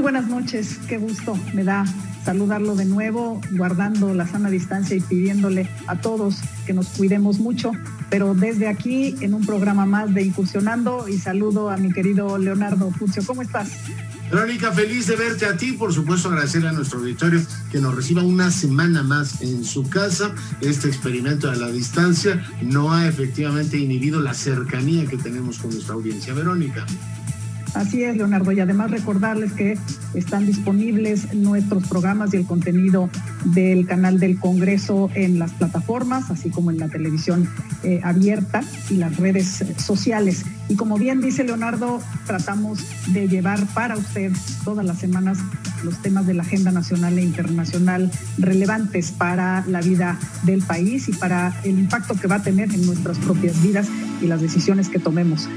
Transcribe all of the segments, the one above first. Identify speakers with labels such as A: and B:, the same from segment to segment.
A: buenas noches, qué gusto me da saludarlo de nuevo, guardando la sana distancia y pidiéndole a todos que nos cuidemos mucho, pero desde aquí en un programa más de Incursionando, y saludo a mi querido Leonardo Puccio. ¿Cómo estás?
B: Verónica, feliz de verte a ti, por supuesto agradecerle a nuestro auditorio que nos reciba una semana más en su casa. Este experimento de la distancia no ha efectivamente inhibido la cercanía que tenemos con nuestra audiencia. Verónica.
A: Así es, Leonardo, y además recordarles que están disponibles nuestros programas y el contenido del canal del Congreso en las plataformas, así como en la televisión abierta y las redes sociales. Y como bien dice Leonardo, tratamos de llevar para usted todas las semanas los temas de la agenda nacional e internacional relevantes para la vida del país y para el impacto que va a tener en nuestras propias vidas y las decisiones que tomemos.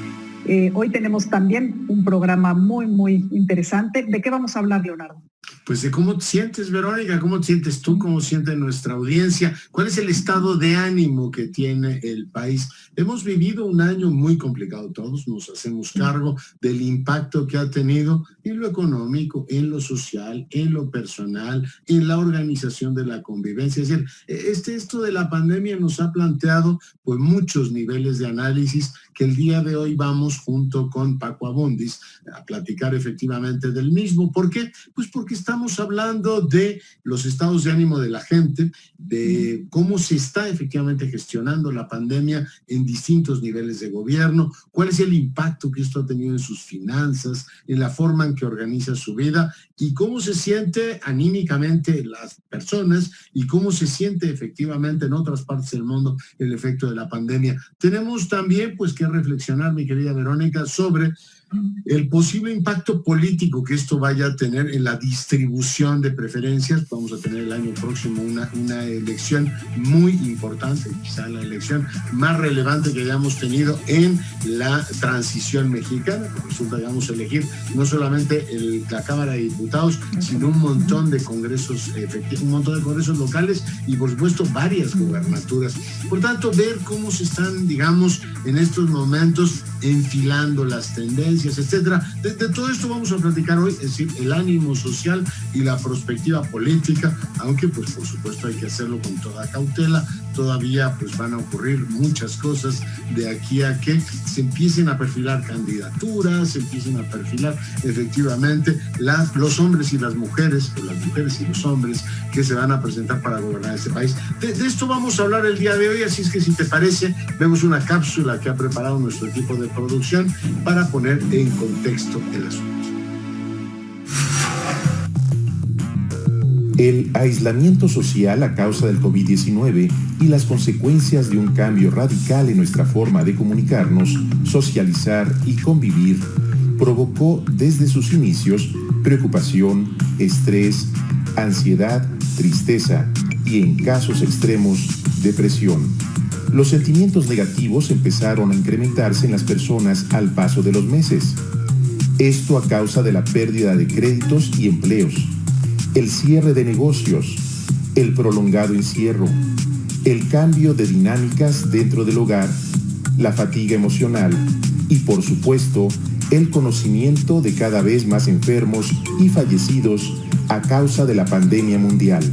A: Hoy tenemos también un programa muy interesante. ¿De qué vamos a hablar, Leonardo?
B: Pues de cómo te sientes, Verónica, cómo te sientes tú, cómo siente nuestra audiencia, cuál es el estado de ánimo que tiene el país. Hemos vivido un año muy complicado, todos nos hacemos cargo del impacto que ha tenido en lo económico, en lo social, en lo personal, en la organización de la convivencia. Es decir, esto de la pandemia nos ha planteado pues muchos niveles de análisis que el día de hoy vamos junto con Paco Abundis a platicar efectivamente del mismo. ¿Por qué? Pues porque estamos hablando de los estados de ánimo de la gente, de cómo se está efectivamente gestionando la pandemia en distintos niveles de gobierno, cuál es el impacto que esto ha tenido en sus finanzas, en la forma en que organiza su vida y cómo se siente anímicamente las personas y cómo se siente efectivamente en otras partes del mundo el efecto de la pandemia. Tenemos también pues que reflexionar, mi querida Verónica, sobre el posible impacto político que esto vaya a tener en la distribución de preferencias. Vamos a tener el año próximo una elección muy importante, quizá la elección más relevante que hayamos tenido en la transición mexicana. Resulta que vamos a elegir no solamente la Cámara de Diputados, sino un montón de congresos, locales y por supuesto varias gubernaturas. Por tanto, ver cómo se están, digamos, en estos momentos enfilando las tendencias, etcétera. De todo esto vamos a platicar hoy, es decir, el ánimo social y la perspectiva política, aunque pues por supuesto hay que hacerlo con toda cautela. Todavía pues van a ocurrir muchas cosas de aquí a que se empiecen a perfilar candidaturas, se empiecen a perfilar efectivamente los hombres y las mujeres, o las mujeres y los hombres que se van a presentar para gobernar este país. De esto vamos a hablar el día de hoy, así es que si te parece, vemos una cápsula que ha preparado nuestro equipo de producción para poner en contexto el asunto.
C: El aislamiento social a causa del COVID-19 y las consecuencias de un cambio radical en nuestra forma de comunicarnos, socializar y convivir provocó desde sus inicios preocupación, estrés, ansiedad, tristeza y, en casos extremos, depresión. Los sentimientos negativos empezaron a incrementarse en las personas al paso de los meses. Esto a causa de la pérdida de créditos y empleos, el cierre de negocios, el prolongado encierro, el cambio de dinámicas dentro del hogar, la fatiga emocional y, por supuesto, el conocimiento de cada vez más enfermos y fallecidos a causa de la pandemia mundial.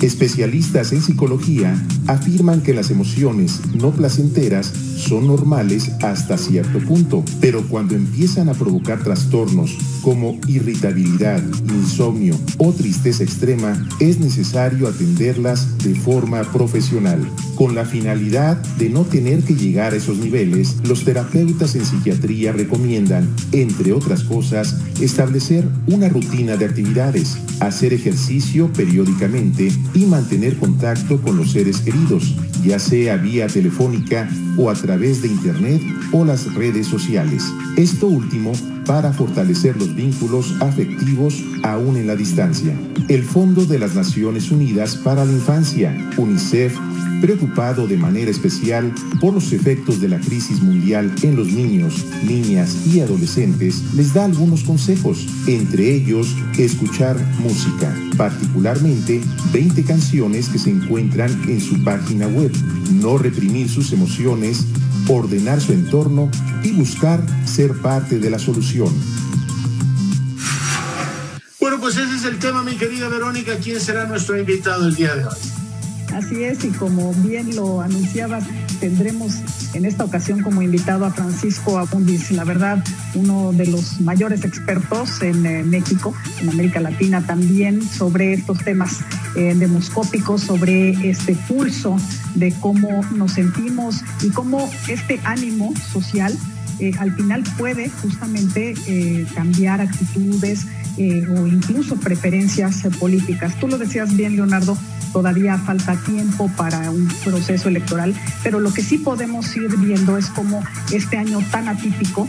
C: Especialistas en psicología afirman que las emociones no placenteras son normales hasta cierto punto, pero cuando empiezan a provocar trastornos como irritabilidad, insomnio o tristeza extrema, es necesario atenderlas de forma profesional. Con la finalidad de no tener que llegar a esos niveles, los terapeutas en psiquiatría recomiendan, entre otras cosas, establecer una rutina de actividades, hacer ejercicio periódicamente y mantener contacto con los seres queridos, ya sea vía telefónica o a través de internet o las redes sociales. Esto último para fortalecer los vínculos afectivos aún en la distancia. El Fondo de las Naciones Unidas para la Infancia, UNICEF, preocupado de manera especial por los efectos de la crisis mundial en los niños, niñas y adolescentes, les da algunos consejos, entre ellos escuchar música, particularmente 20 canciones que se encuentran en su página web, no reprimir sus emociones, ordenar su entorno y buscar ser parte de la solución.
B: pues ese es el tema, mi querida Verónica. ¿Quién será nuestro invitado el día de hoy?
A: Así es, y como bien lo anunciabas, tendremos en esta ocasión como invitado a Francisco Abundis, la verdad, uno de los mayores expertos en México, en América Latina también, sobre estos temas demoscópicos, sobre este pulso de cómo nos sentimos y cómo este ánimo social al final puede justamente cambiar actitudes o incluso preferencias políticas. Tú lo decías bien, Leonardo, todavía falta tiempo para un proceso electoral, pero lo que sí podemos ir viendo es cómo este año tan atípico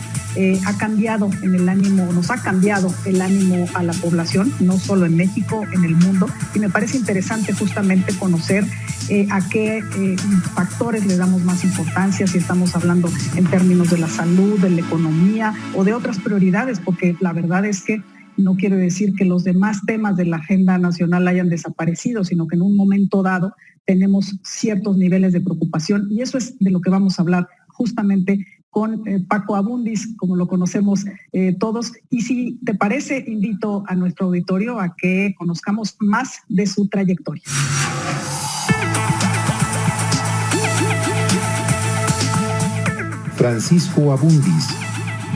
A: ha cambiado en el ánimo, nos ha cambiado el ánimo a la población, no solo en México, en el mundo, y me parece interesante justamente conocer a qué factores le damos más importancia, si estamos hablando en términos de la salud, de la economía o de otras prioridades, porque la verdad es que no quiere decir que los demás temas de la agenda nacional hayan desaparecido, sino que en un momento dado tenemos ciertos niveles de preocupación y eso es de lo que vamos a hablar justamente con Paco Abundis, como lo conocemos todos. Y si te parece, invito a nuestro auditorio a que conozcamos más de su trayectoria.
C: Francisco Abundis,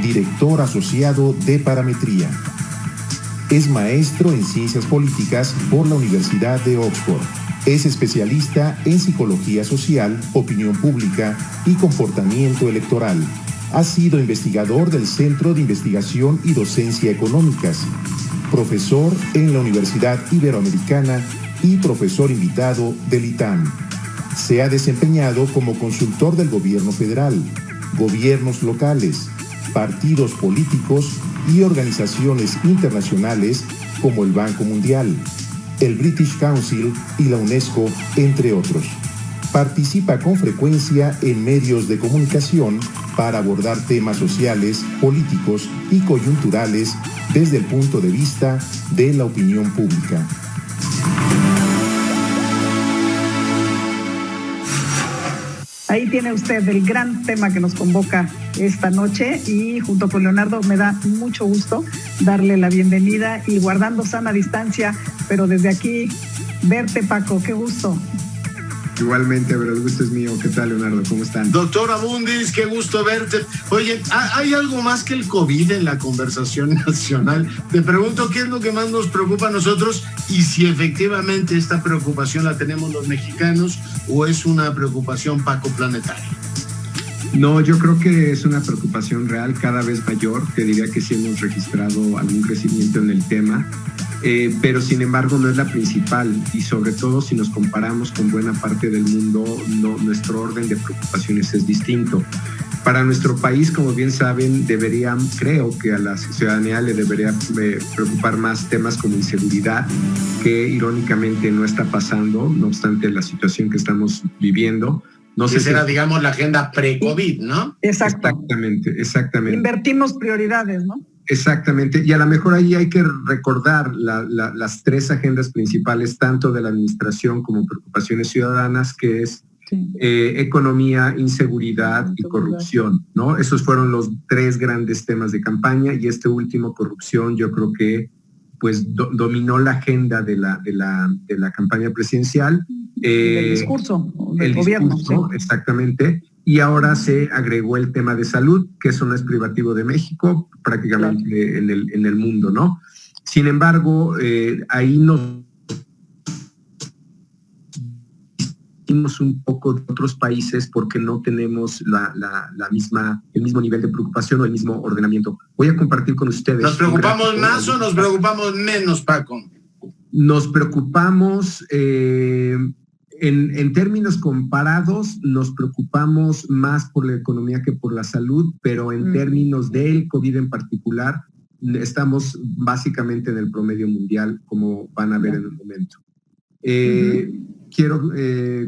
C: director asociado de Parametría. Es maestro en Ciencias Políticas por la Universidad de Oxford. Es especialista en Psicología Social, Opinión Pública y Comportamiento Electoral. Ha sido investigador del Centro de Investigación y Docencia Económicas, profesor en la Universidad Iberoamericana y profesor invitado del ITAM. Se ha desempeñado como consultor del Gobierno Federal, gobiernos locales, partidos políticos y organizaciones internacionales como el Banco Mundial, el British Council y la UNESCO, entre otros. Participa con frecuencia en medios de comunicación para abordar temas sociales, políticos y coyunturales desde el punto de vista de la opinión pública.
A: Ahí tiene usted el gran tema que nos convoca esta noche y junto con Leonardo me da mucho gusto darle la bienvenida y guardando sana distancia, pero desde aquí verte, Paco, qué gusto.
D: Igualmente, pero el gusto es mío. ¿Qué tal, Leonardo? ¿Cómo están?
B: Doctor Abundis, qué gusto verte. Oye, ¿hay algo más que el COVID en la conversación nacional? Te pregunto qué es lo que más nos preocupa a nosotros y si efectivamente esta preocupación la tenemos los mexicanos o es una preocupación pacoplanetaria.
D: No, yo creo que es una preocupación real, cada vez mayor. Te diría que sí hemos registrado algún crecimiento en el tema, pero sin embargo no es la principal y sobre todo si nos comparamos con buena parte del mundo, nuestro orden de preocupaciones es distinto. Para nuestro país, como bien saben, creo que a la ciudadanía le debería preocupar más temas como inseguridad, que irónicamente no está pasando, no obstante la situación que estamos viviendo. No sé
B: si era, digamos, la agenda pre-COVID, ¿no?
A: Exactamente. Invertimos prioridades, ¿no?
D: Exactamente, y a lo mejor ahí hay que recordar las tres agendas principales, tanto de la administración como preocupaciones ciudadanas, que es economía, inseguridad y corrupción, ¿no? Esos fueron los tres grandes temas de campaña y este último, corrupción, yo creo que pues dominó la agenda de la campaña presidencial.
A: El discurso del gobierno. Sí.
D: Exactamente. Y ahora se agregó el tema de salud, que eso no es privativo de México, prácticamente en el mundo, ¿no? Sin embargo, ahí nos distinguimos un poco de otros países porque no tenemos el mismo nivel de preocupación o el mismo ordenamiento. Voy a compartir con ustedes.
B: ¿Nos preocupamos más o nos preocupamos menos, Paco?
D: Nos preocupamos... En términos comparados, nos preocupamos más por la economía que por la salud, pero en términos del COVID en particular, estamos básicamente en el promedio mundial, como van a ver en un momento. Quiero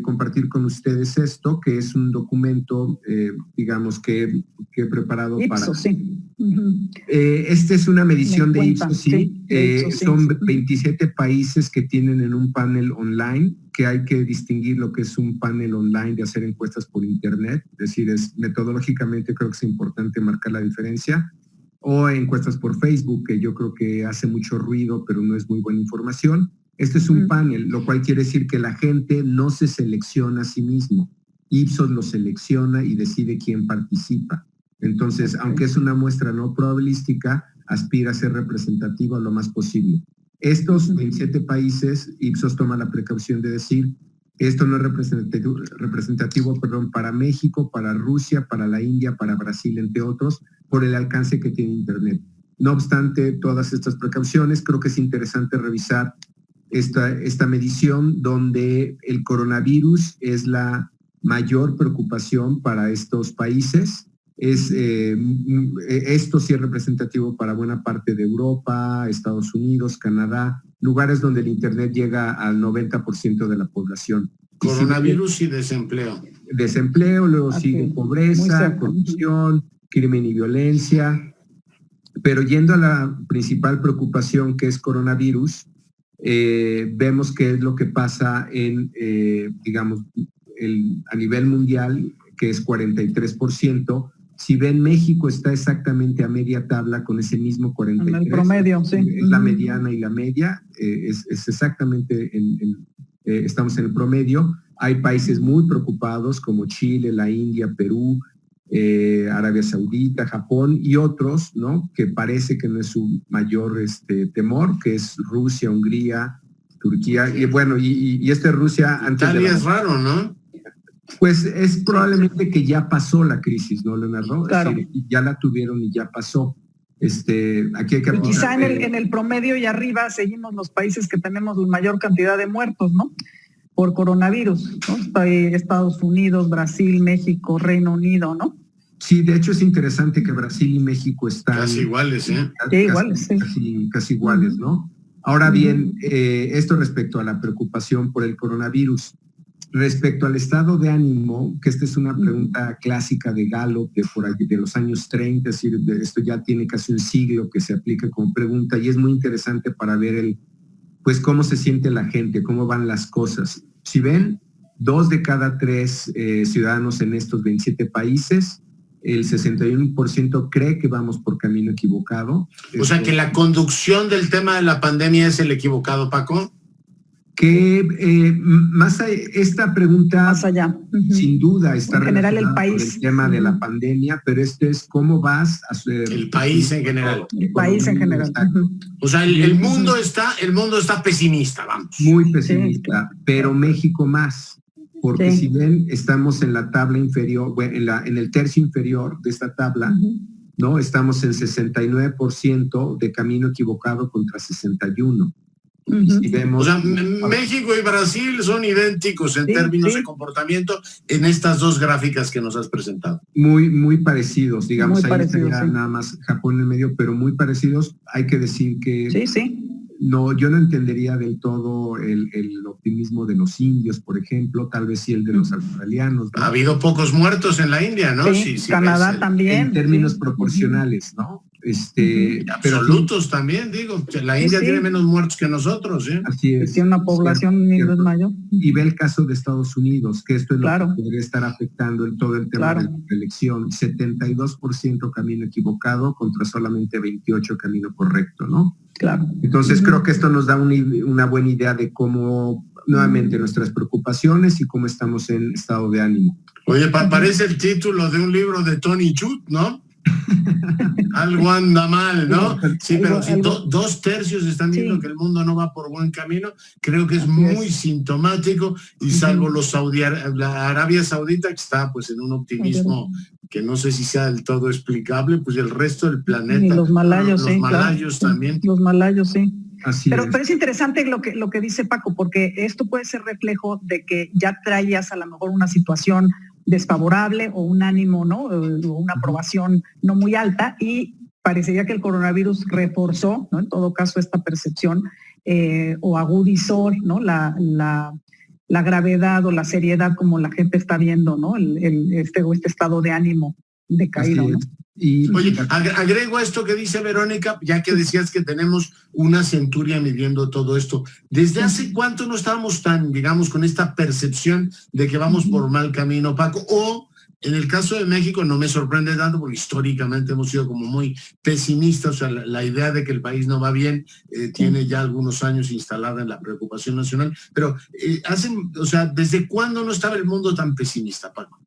D: compartir con ustedes esto, que es un documento, digamos, que he preparado
A: Ipsos,
D: para...
A: sí.
D: Esta es una medición de Ipsos, sí. Son 27 países que tienen en un panel online, que hay que distinguir lo que es un panel online de hacer encuestas por internet, es decir, metodológicamente creo que es importante marcar la diferencia. o encuestas por Facebook, que yo creo que hace mucho ruido, pero no es muy buena información. Este es un panel, lo cual quiere decir que la gente no se selecciona a sí mismo. Ipsos lo selecciona y decide quién participa. Entonces, aunque es una muestra no probabilística, aspira a ser representativa lo más posible. Estos 27 países, Ipsos toma la precaución de decir, esto no es representativo para México, para Rusia, para la India, para Brasil, entre otros, por el alcance que tiene Internet. No obstante todas estas precauciones, creo que es interesante revisar esta medición donde el coronavirus es la mayor preocupación para estos países. Esto sí es representativo para buena parte de Europa, Estados Unidos, Canadá, lugares donde el Internet llega al 90% de la población.
B: Coronavirus y desempleo.
D: Desempleo, luego sigue pobreza, corrupción, crimen y violencia. Pero yendo a la principal preocupación, que es coronavirus, vemos qué es lo que pasa a nivel mundial, que es 43%. Si ven, México está exactamente a media tabla con ese mismo 43%.
A: En el promedio, sí.
D: Es la mediana y la media, es exactamente, estamos en el promedio. Hay países muy preocupados como Chile, la India, Perú, Arabia Saudita, Japón y otros, ¿no? Que parece que no es su mayor temor, que es Rusia, Hungría, Turquía, y bueno, y Rusia antes
B: Italia es raro, ¿no?
D: Pues es probablemente que ya pasó la crisis, ¿no, Leonardo?
A: Claro.
D: Es decir, ya la tuvieron y ya pasó. Aquí hay que
A: y quizá en el promedio y arriba seguimos los países que tenemos la mayor cantidad de muertos, ¿no? Por coronavirus, ¿no? Está ahí Estados Unidos, Brasil, México, Reino Unido, ¿no?
D: Sí, de hecho es interesante que Brasil y México están
B: casi iguales, ¿eh?
D: Casi iguales, ¿no? Ahora bien, esto respecto a la preocupación por el coronavirus. Respecto al estado de ánimo, que esta es una pregunta clásica de Gallup de por allí, de los años 30, es decir, esto ya tiene casi un siglo que se aplica como pregunta y es muy interesante para ver pues cómo se siente la gente, cómo van las cosas. Si ven, 2 de cada 3 ciudadanos en estos 27 países, el 61% cree que vamos por camino equivocado.
B: O sea que la conducción del tema de la pandemia es el equivocado, Paco.
D: Que esta pregunta
A: más allá,
D: sin duda está
A: en general el país
D: con el tema de la pandemia, pero es cómo vas a hacer
B: el país en general.
A: El país en general.
B: O sea, el mundo está pesimista, vamos.
D: Muy pesimista, sí, pero México más, porque si ven, estamos en la tabla inferior, en el tercio inferior de esta tabla, ¿no? Estamos en 69% de camino equivocado contra 61%.
B: Si vemos, o sea, México y Brasil son idénticos en términos de comportamiento en estas dos gráficas que nos has presentado.
D: Muy parecidos, digamos,
A: muy
D: ahí
A: parecidos,
D: estaría nada más Japón en el medio, pero muy parecidos. Hay que decir que no, yo no entendería del todo el optimismo de los indios, por ejemplo, tal vez sí el de los australianos, ¿no?
B: Ha habido pocos muertos en la India, ¿no?
A: Sí, Canadá también.
D: En términos proporcionales, ¿no?
B: Absolutos también, digo, la India tiene menos muertos que nosotros, ¿eh?
D: Así es.
A: Tiene una población mayor.
D: Y ve el caso de Estados Unidos, que esto es lo que podría estar afectando en todo el tema de la elección. 72% camino equivocado contra solamente 28% camino correcto, ¿no?
A: Claro.
D: Entonces creo que esto nos da una buena idea de cómo, nuevamente, nuestras preocupaciones y cómo estamos en estado de ánimo.
B: Oye, parece el título de un libro de Tony Judd, ¿no? Algo anda mal, ¿no? Sí, pero si 2/3 están viendo que el mundo no va por buen camino, creo que es muy sintomático, y salvo la Arabia Saudita, que está pues en un optimismo que no sé si sea del todo explicable, pues el resto del planeta.
A: Y los malayos,
B: los malayos también.
A: Los malayos, sí.
D: Pero
A: es interesante lo que dice Paco, porque esto puede ser reflejo de que ya traías a lo mejor una situación desfavorable o un ánimo, ¿no? O una aprobación no muy alta, y parecería que el coronavirus reforzó, ¿no? En todo caso, esta percepción o agudizó, ¿no? La gravedad o la seriedad como la gente está viendo, ¿no? Este estado de ánimo decaído, ¿no?
B: Oye, agrego esto que dice Verónica, ya que decías que tenemos una centuria midiendo todo esto. ¿Desde hace cuánto no estábamos tan, digamos, con esta percepción de que vamos por mal camino, Paco? O En el caso de México no me sorprende tanto porque históricamente hemos sido como muy pesimistas, o sea, la idea de que el país no va bien tiene ya algunos años instalada en la preocupación nacional, pero ¿desde cuándo no estaba el mundo tan pesimista, Paco?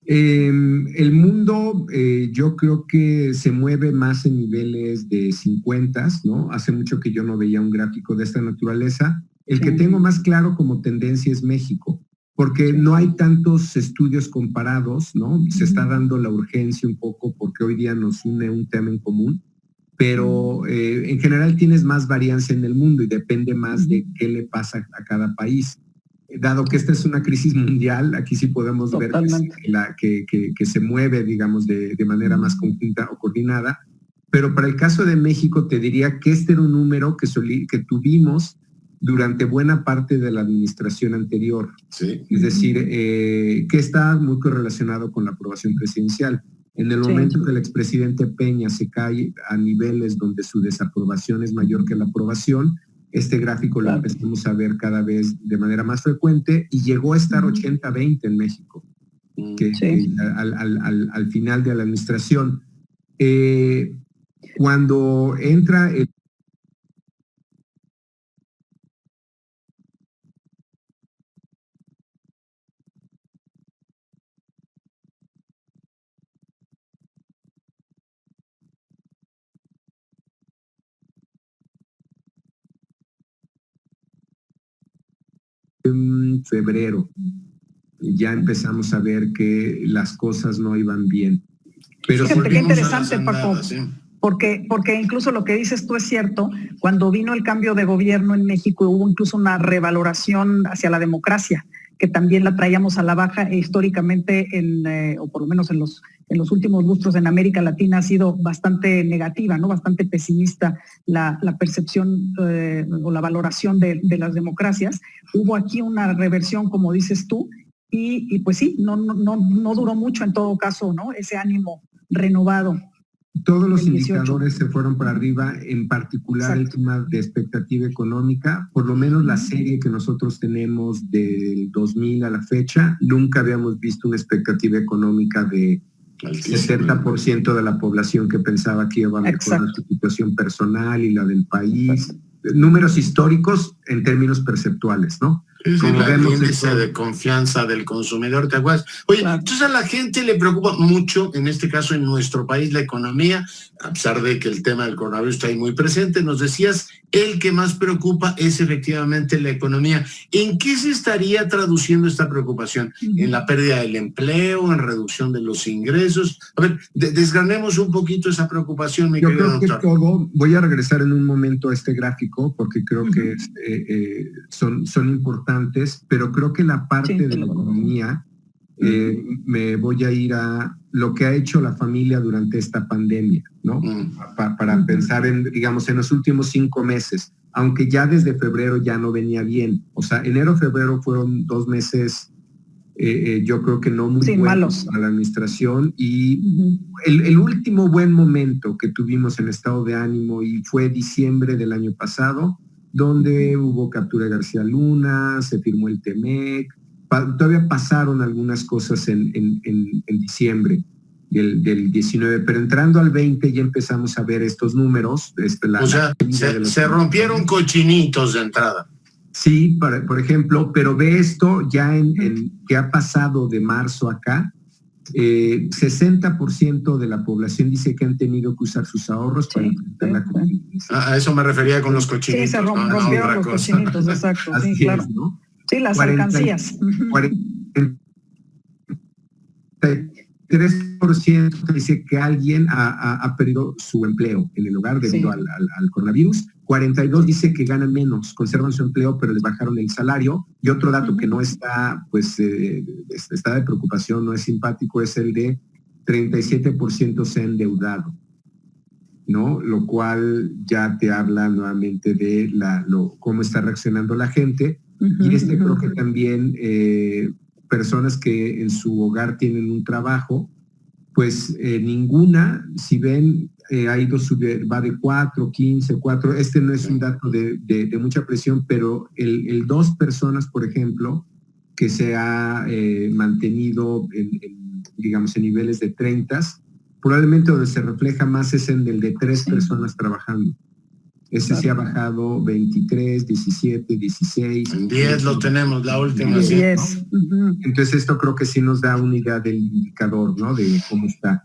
D: El mundo yo creo que se mueve más en niveles de 50, ¿no? Hace mucho que yo no veía un gráfico de esta naturaleza. El que tengo más claro como tendencia es México, porque no hay tantos estudios comparados, ¿no? Se está dando la urgencia un poco porque hoy día nos une un tema en común, pero en general tienes más varianza en el mundo y depende más de qué le pasa a cada país. Dado que esta es una crisis mundial, aquí sí podemos ver que se mueve, digamos, de manera más conjunta o coordinada, pero para el caso de México te diría que este era un número que tuvimos durante buena parte de la administración anterior.
B: Sí.
D: Es decir, que está muy correlacionado con la aprobación presidencial. En el momento que el expresidente Peña se cae a niveles donde su desaprobación es mayor que la aprobación, este gráfico lo empezamos a ver cada vez de manera más frecuente y llegó a estar 80-20 en México, que al final de la administración. Cuando entra el febrero, ya empezamos a ver que las cosas no iban bien.
A: Pero fíjate qué interesante, Paco, porque incluso lo que dices tú es cierto. Cuando vino el cambio de gobierno en México hubo incluso una revaloración hacia la democracia, que también la traíamos a la baja e históricamente, o por lo menos en los últimos lustros en América Latina ha sido bastante negativa, ¿no? Bastante pesimista la percepción o la valoración de las democracias. Hubo aquí una reversión, como dices tú, y pues sí, no duró mucho en todo caso, ¿no? Ese ánimo renovado.
D: Todos los indicadores se fueron para arriba, en particular el tema de expectativa económica. Por lo menos la serie que nosotros tenemos del 2000 a la fecha, nunca habíamos visto una expectativa económica de 70% de la población que pensaba que iba a mejorar su situación personal y la del país. Números históricos en términos perceptuales, ¿no?
B: Como vemos, el índice de confianza del consumidor, ¿te acuerdas? Oye, entonces a la gente le preocupa mucho, en este caso en nuestro país, la economía, a pesar de que el tema del coronavirus está ahí muy presente. Nos decías, el que más preocupa es efectivamente la economía. ¿En qué se estaría traduciendo esta preocupación? ¿En la pérdida del empleo, en reducción de los ingresos? A ver, desgranemos un poquito esa preocupación, mi querido doctor.
D: Yo creo que todo, voy a regresar en un momento a este gráfico, porque creo que son importantes, pero creo que la parte de la economía, me voy a ir a lo que ha hecho la familia durante esta pandemia, ¿no? Para pensar en, digamos, en los últimos 5 meses, aunque ya desde febrero ya no venía bien. O sea, enero, febrero fueron 2 meses, yo creo que no muy buenos a la administración, y el último buen momento que tuvimos en estado de ánimo y fue diciembre del año pasado, donde hubo captura de García Luna, se firmó el TEMEC, todavía pasaron algunas cosas en diciembre del 19, pero entrando al 20 ya empezamos a ver estos números.
B: Se rompieron cochinitos de entrada.
D: Sí, por ejemplo, pero ve esto ya en que ha pasado de marzo acá. 60% de la población dice que han tenido que usar sus ahorros para enfrentar la COVID.
B: A eso me refería con los cochinitos.
A: Sí, se rompieron los cochinitos, exacto.
D: Así
A: sí, claro.
D: es, ¿no?
A: Sí, las alcancías.
D: 43% dice que alguien ha perdido su empleo en el hogar debido al coronavirus. 42% dice que ganan menos, conservan su empleo, pero les bajaron el salario. Y otro dato que no está, está de preocupación, no es simpático, es el de 37% se ha endeudado, ¿no? Lo cual ya te habla nuevamente de cómo está reaccionando la gente. Y creo que también personas que en su hogar tienen un trabajo, pues ninguna, si ven, ha ido va de 4, 15, 4, no es un dato de mucha presión, pero el 2 personas, por ejemplo, que se ha mantenido digamos, en niveles de 30, probablemente donde se refleja más es en el de 3 personas trabajando. Ese sí ha bajado 23, 17, 16.
B: En 10 lo tenemos, la última.
A: 10.
D: ¿no? Entonces esto creo que sí nos da una idea del indicador, ¿no? De cómo está.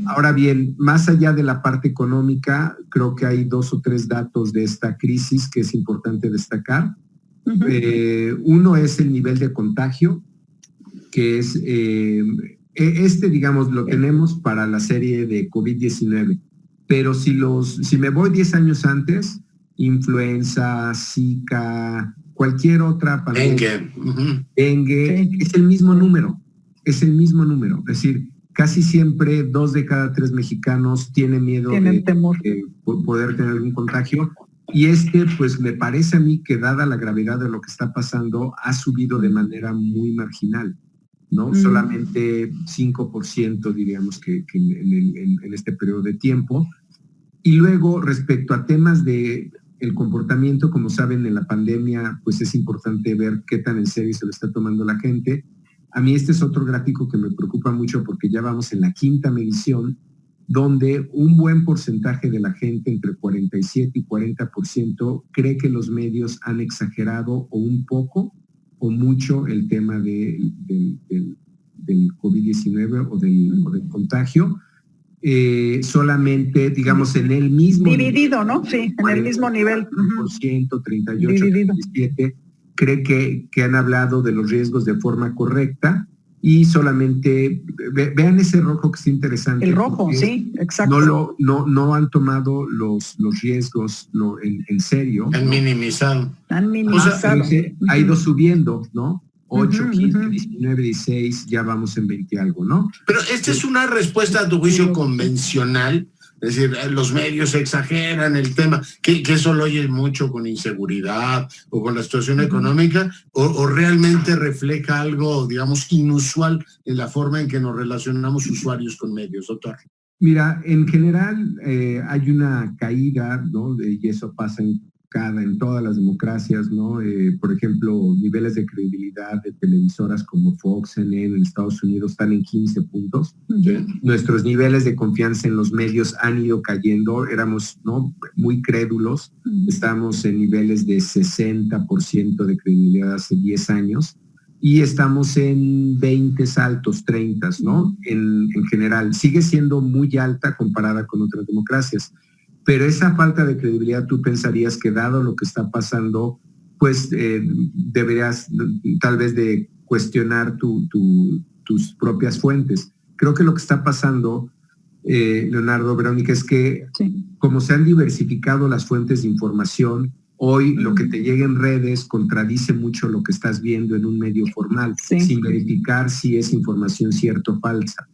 D: Ahora bien, más allá de la parte económica, creo que hay 2 o 3 datos de esta crisis que es importante destacar. Uno es el nivel de contagio, que es, digamos, lo tenemos para la serie de COVID-19. Pero si me voy 10 años antes, influenza, Zika, cualquier otra pandemia, dengue, es el mismo número. Es decir, casi siempre 2 de cada 3 mexicanos tienen miedo de poder tener algún contagio. Y pues me parece a mí que dada la gravedad de lo que está pasando, ha subido de manera muy marginal, ¿no? Solamente 5%, diríamos, que en este periodo de tiempo. Y luego, respecto a temas de el comportamiento, como saben, en la pandemia, pues es importante ver qué tan en serio se lo está tomando la gente. A mí este es otro gráfico que me preocupa mucho porque ya vamos en la 5ª medición, donde un buen porcentaje de la gente, entre 47 y 40%, cree que los medios han exagerado o un poco o mucho el tema del COVID-19 o del contagio. Solamente, digamos, en el mismo
A: dividido,
D: nivel,
A: ¿no? Sí, en el mismo nivel.
D: 38, 37, cree que han hablado de los riesgos de forma correcta y solamente, vean ese rojo que es interesante.
A: El rojo, sí, exacto.
D: No han tomado los riesgos en serio.
B: Han minimizado.
D: O sea, ha ido subiendo, ¿no? 8, 15, 19, 16, ya vamos en 20 algo, ¿no?
B: Pero esta es una respuesta a tu juicio convencional, es decir, los medios exageran el tema, que eso lo oyes mucho con inseguridad o con la situación económica, o realmente refleja algo, digamos, inusual en la forma en que nos relacionamos usuarios con medios, doctor.
D: Mira, en general hay una caída, ¿no? Y eso pasa en todas las democracias, ¿no? Por ejemplo, niveles de credibilidad de televisoras como Fox, CNN en Estados Unidos están en 15 puntos. Nuestros niveles de confianza en los medios han ido cayendo, éramos, ¿no?, muy crédulos, estamos en niveles de 60% de credibilidad hace 10 años y estamos en 20 altos, 30, ¿no? En general, sigue siendo muy alta comparada con otras democracias. Pero esa falta de credibilidad, tú pensarías que dado lo que está pasando, pues deberías tal vez de cuestionar tus propias fuentes. Creo que lo que está pasando, Leonardo, Verónica, es que como se han diversificado las fuentes de información, hoy lo que te llega en redes contradice mucho lo que estás viendo en un medio formal, sin verificar si es información cierta o falsa.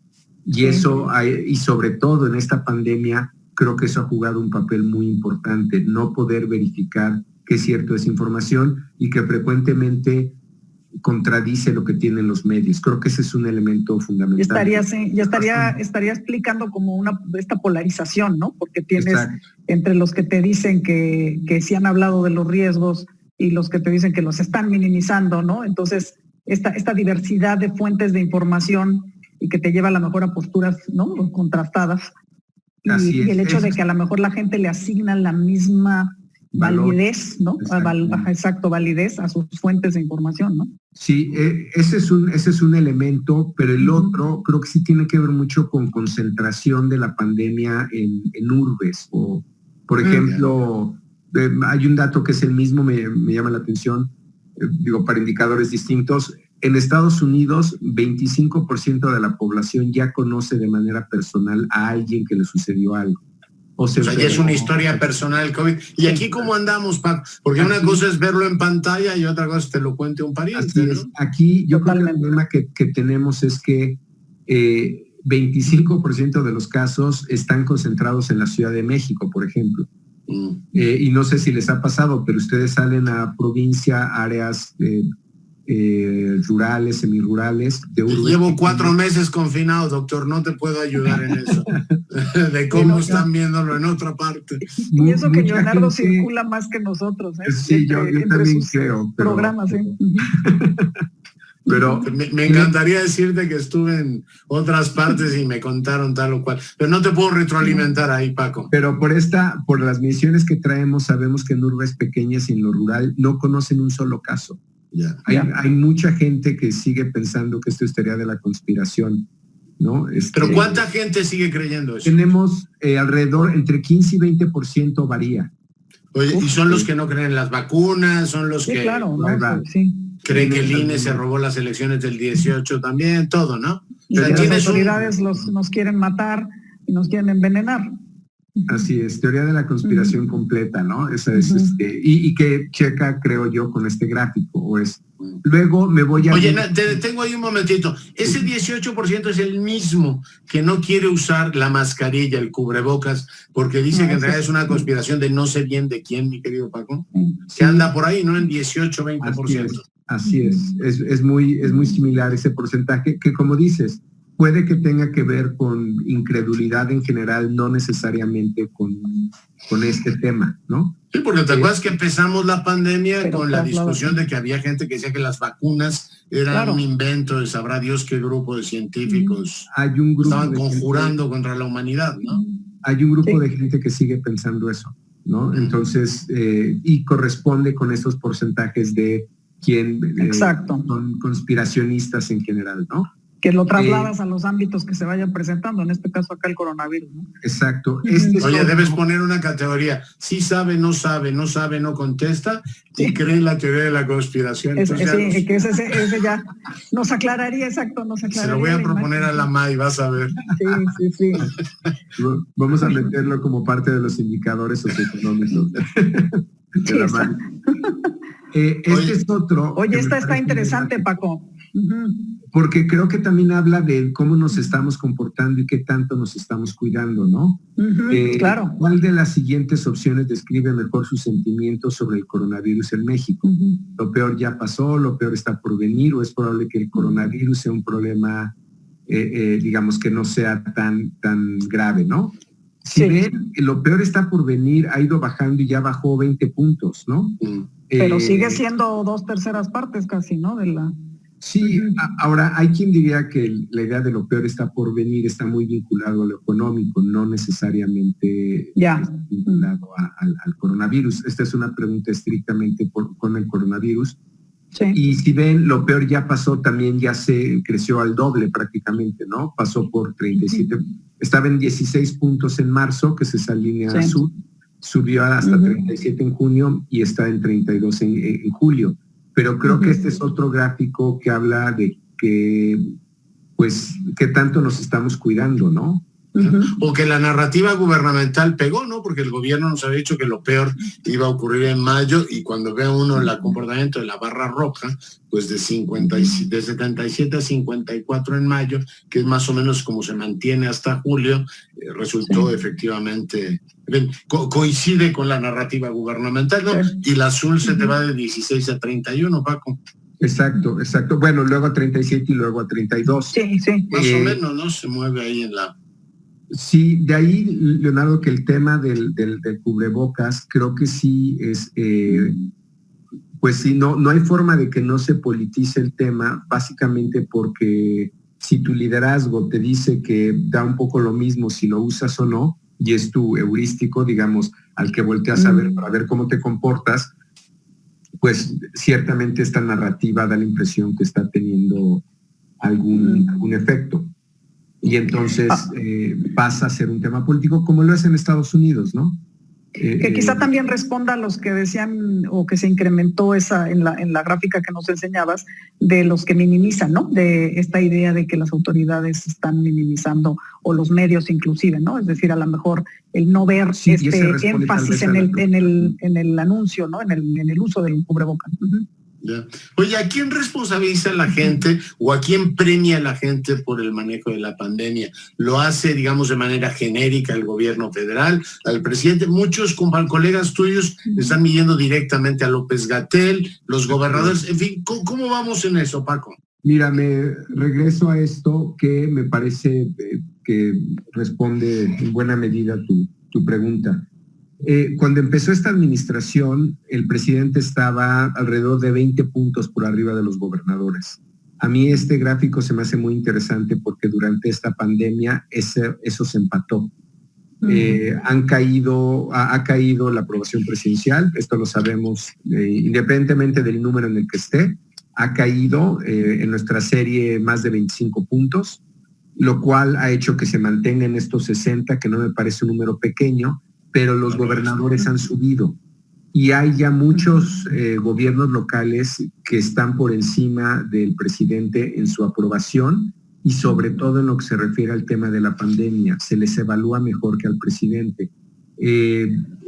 D: Y eso, y sobre todo en esta pandemia, creo que eso ha jugado un papel muy importante, no poder verificar qué cierto es información y que frecuentemente contradice lo que tienen los medios. Creo que ese es un elemento fundamental.
A: Estaría explicando como esta polarización, ¿no? Porque tienes entre los que te dicen que sí han hablado de los riesgos y los que te dicen que los están minimizando, ¿no? Entonces, esta diversidad de fuentes de información y que te lleva a lo mejor a posturas, ¿no?, contrastadas. Y el hecho de que a lo mejor la gente le asigna la misma validez, ¿no? Validez a sus fuentes de información, ¿no?
D: Sí, ese es un elemento, pero el otro creo que sí tiene que ver mucho con concentración de la pandemia en urbes. O, por ejemplo, hay un dato que es el mismo, me llama la atención, para indicadores distintos. En Estados Unidos, 25% de la población ya conoce de manera personal a alguien que le sucedió algo.
B: O sea, ya es una historia personal el COVID. ¿Y aquí cómo andamos, Paco? Porque una cosa es verlo en pantalla y otra cosa es que te lo cuente un pariente.
D: Así es. Aquí yo creo que el problema que tenemos es que 25% de los casos están concentrados en la Ciudad de México, por ejemplo. Y no sé si les ha pasado, pero ustedes salen a provincia, áreas rurales, semirurales.
B: Llevo 4 meses confinado, doctor, no te puedo ayudar en eso. De cómo están viéndolo en otra parte.
A: Y eso que Leonardo circula más que nosotros.
D: Sí, yo también creo.
A: Programas,
B: Pero me encantaría decirte que estuve en otras partes y me contaron tal o cual, pero no te puedo retroalimentar ahí, Paco.
D: Pero por las misiones que traemos, sabemos que en urbes pequeñas y en lo rural no conocen un solo caso. Hay mucha gente que sigue pensando que esto es teoría de la conspiración, ¿no?
B: Pero ¿cuánta gente sigue creyendo eso?
D: Tenemos alrededor, entre 15 y 20% varía.
B: Oye, y son los que no creen en las vacunas, son los que
A: claro, sí.
B: creen que el INE se robó las elecciones del 18 también, todo, ¿no?
A: Y las autoridades nos quieren matar y nos quieren envenenar.
D: Así es, teoría de la conspiración completa, ¿no? Esa es, y que checa, creo yo, con este gráfico, o es. Luego me voy a...
B: Oye, te detengo ahí un momentito. Ese 18% es el mismo que no quiere usar la mascarilla, el cubrebocas, porque dice que en realidad es una conspiración de no sé bien de quién, mi querido Paco. Se anda por ahí, ¿no? En 18, 20%.
D: Así es muy similar ese porcentaje, que como dices, puede que tenga que ver con incredulidad en general, no necesariamente con este tema, ¿no?
B: Sí, porque te acuerdas que empezamos la pandemia con la discusión de que había gente que decía que las vacunas eran un invento de sabrá Dios qué grupo de científicos estaban conjurando contra la humanidad, ¿no?
D: Hay un grupo de gente que sigue pensando eso, ¿no? Entonces, y corresponde con esos porcentajes de quien son conspiracionistas en general, ¿no?
A: Que lo trasladas a los ámbitos que se vayan presentando, en este caso acá el coronavirus, ¿no?
D: Exacto.
B: Oye, debes poner una categoría, sí sabe, no contesta, y cree en la teoría de la conspiración.
A: Que ese ya nos aclararía, Se lo
B: voy a proponer a la MAI, vas a ver.
A: Sí.
D: Vamos a meterlo como parte de los indicadores socioeconómicos de la MAI. Es otro.
A: Oye, esta está interesante, Paco.
D: Porque creo que también habla de cómo nos estamos comportando y qué tanto nos estamos cuidando, ¿no?
A: Claro.
D: ¿Cuál de las siguientes opciones describe mejor sus sentimientos sobre el coronavirus en México? ¿Lo peor ya pasó, lo peor está por venir, o es probable que el coronavirus sea un problema, digamos, que no sea tan grave, ¿no? Si ven, lo peor está por venir, ha ido bajando y ya bajó 20 puntos, ¿no?
A: Pero sigue siendo 2/3 partes casi, ¿no?
D: Sí, ahora hay quien diría que la idea de lo peor está por venir está muy vinculado a lo económico, no necesariamente vinculado al coronavirus. Esta es una pregunta estrictamente con el coronavirus. Sí. Y si ven, lo peor ya pasó, también ya se creció al doble prácticamente, ¿no? Pasó por 37, estaba en 16 puntos en marzo, que es esa línea azul, subió hasta 37 en junio y está en 32 en julio. Pero creo que este es otro gráfico que habla de que, pues, qué tanto nos estamos cuidando, ¿no?
B: O que la narrativa gubernamental pegó, ¿no? Porque el gobierno nos había dicho que lo peor iba a ocurrir en mayo, y cuando ve uno el comportamiento de la barra roja, pues de 77 a 54 en mayo, que es más o menos como se mantiene hasta julio, resultó efectivamente, coincide con la narrativa gubernamental, ¿no? Y la azul se te va de 16 a 31, Paco.
D: Exacto. Bueno, luego a 37 y luego a 32.
A: Sí.
B: Más o menos, ¿no? Se mueve ahí en la...
D: Sí, de ahí, Leonardo, que el tema del cubrebocas, creo que sí es, pues sí, no hay forma de que no se politice el tema, básicamente porque si tu liderazgo te dice que da un poco lo mismo si lo usas o no, y es tu heurístico, digamos, al que volteas a ver para ver cómo te comportas, pues ciertamente esta narrativa da la impresión que está teniendo algún efecto. Y entonces pasa a ser un tema político como lo es en Estados Unidos, ¿no?
A: Que quizá también responda a los que decían, o que se incrementó esa en la gráfica que nos enseñabas, de los que minimizan, ¿no? De esta idea de que las autoridades están minimizando, o los medios inclusive, ¿no? Es decir, a lo mejor el no ver énfasis en el anuncio, ¿no? En el uso del cubrebocas.
B: Ya. Oye, ¿a quién responsabiliza la gente o a quién premia la gente por el manejo de la pandemia? ¿Lo hace, digamos, de manera genérica el gobierno federal, al presidente? Muchos colegas tuyos están midiendo directamente a López-Gatell, los gobernadores, en fin, ¿cómo vamos en eso, Paco?
D: Mira, me regreso a esto que me parece que responde en buena medida tu pregunta. Cuando empezó esta administración, el presidente estaba alrededor de 20 puntos por arriba de los gobernadores. A mí este gráfico se me hace muy interesante porque durante esta pandemia eso se empató. Ha caído la aprobación presidencial, esto lo sabemos, independientemente del número en el que esté, ha caído en nuestra serie más de 25 puntos, lo cual ha hecho que se mantenga en estos 60, que no me parece un número pequeño, pero los gobernadores han subido. Y hay ya muchos gobiernos locales que están por encima del presidente en su aprobación y sobre todo en lo que se refiere al tema de la pandemia. Se les evalúa mejor que al presidente.